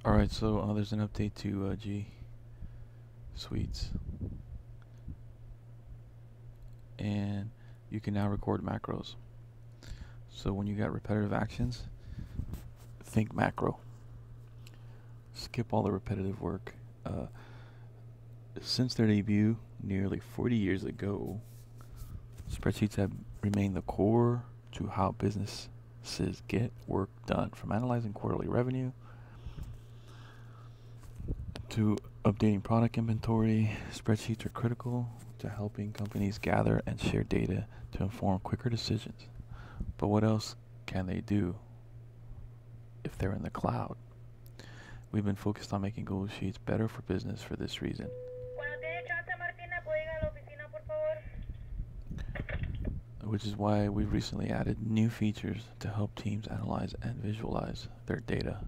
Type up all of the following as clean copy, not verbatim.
Alright, so there's an update to G Suites, and you can now record macros. So when you got repetitive actions, think macro. Skip all the repetitive work. Since their debut nearly 40 years ago, spreadsheets have remained the core to how businesses get work done, from analyzing quarterly revenue to updating product inventory. Spreadsheets are critical to helping companies gather and share data to inform quicker decisions. But what else can they do if they're in the cloud? We've been focused on making Google Sheets better for business for this reason. Which is why we've recently added new features to help teams analyze and visualize their data.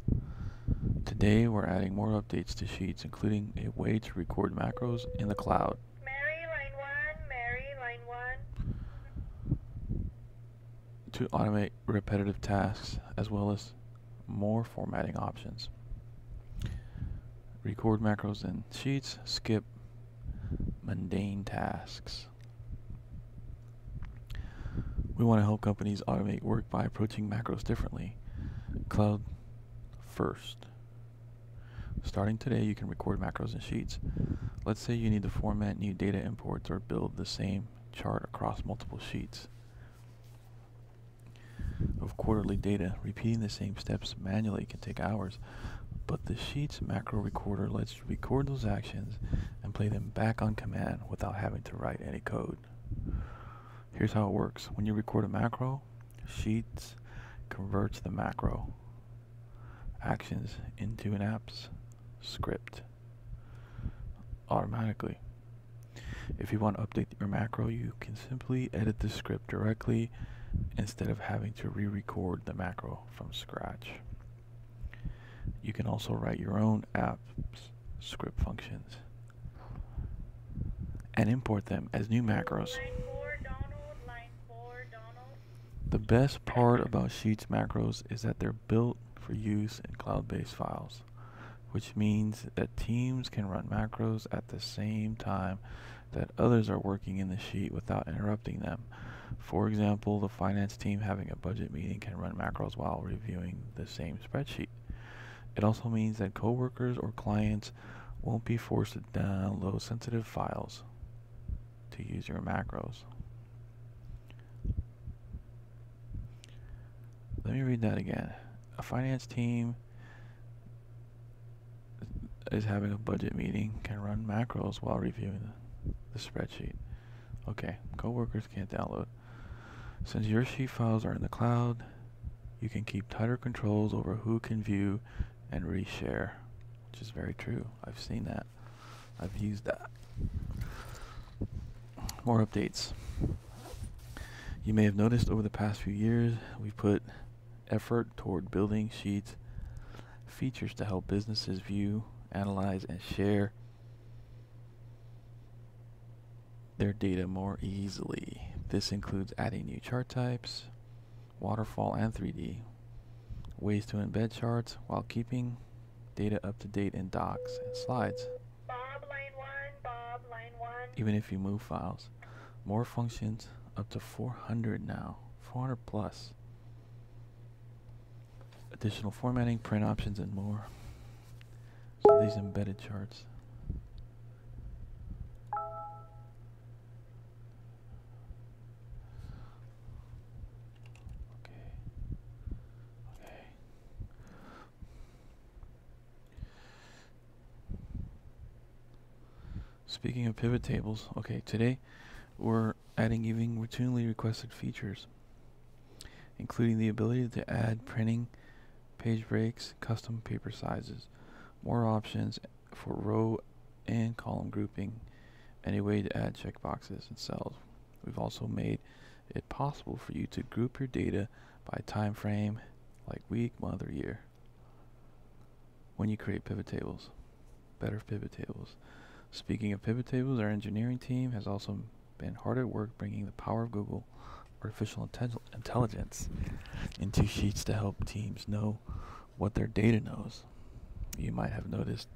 Today, we're adding more updates to Sheets, including a way to record macros in the cloud. To automate repetitive tasks, as well as more formatting options. Record macros in Sheets, skip mundane tasks. We want to help companies automate work by approaching macros differently. Cloud first. Starting today, you can record macros in Sheets. Let's say you need to format new data imports or build the same chart across multiple sheets of quarterly data. Repeating the same steps manually can take hours, but the Sheets macro recorder lets you record those actions and play them back on command without having to write any code. Here's how it works. When you record a macro, Sheets converts the macro actions into an app's script automatically. If you want to update your macro, you can simply edit the script directly instead of having to re-record the macro from scratch. You can also write your own app's script functions and import them as new macros. The best part about Sheets macros is that they're built for use in cloud-based files, which means that teams can run macros at the same time that others are working in the sheet without interrupting them. For example, the finance team having a budget meeting can run macros while reviewing the same spreadsheet. It also means that coworkers or clients won't be forced to download sensitive files to use your macros. Let me read that again. A finance team is having a budget meeting, can run macros while reviewing the spreadsheet. Okay, coworkers can't download. Since your sheet files are in the cloud, you can keep tighter controls over who can view and reshare, which is very true. I've seen that. I've used that. More updates. You may have noticed over the past few years, we've put effort toward building Sheets features to help businesses view, analyze, and share their data more easily. This includes adding new chart types, waterfall and 3D, ways to embed charts while keeping data up to date in docs and slides. Even if you move files. More functions, up to 400 now, 400 plus. Additional formatting, print options, and more. So these embedded charts. Okay. Speaking of pivot tables, today we're adding even routinely requested features, including the ability to add printing, page breaks, custom paper sizes, more options for row and column grouping, and a way to add checkboxes and cells. We've also made it possible for you to group your data by time frame, like week, month, or year, when you create pivot tables. Better pivot tables. Speaking of pivot tables, our engineering team has also been hard at work bringing the power of Google artificial intelligence into Sheets to help teams know what their data knows. You might have noticed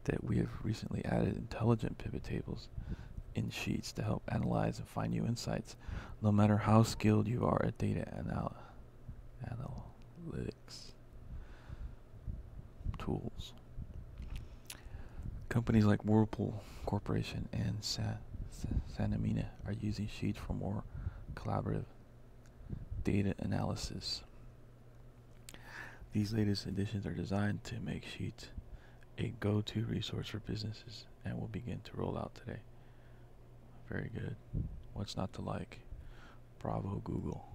that we have recently added intelligent pivot tables in Sheets to help analyze and find new insights, no matter how skilled you are at data analytics tools. Companies like Whirlpool Corporation and Sanamina are using Sheets for more collaborative data analysis. These latest additions are designed to make Sheets a go-to resource for businesses and will begin to roll out today. Very good. What's not to like? Bravo, Google.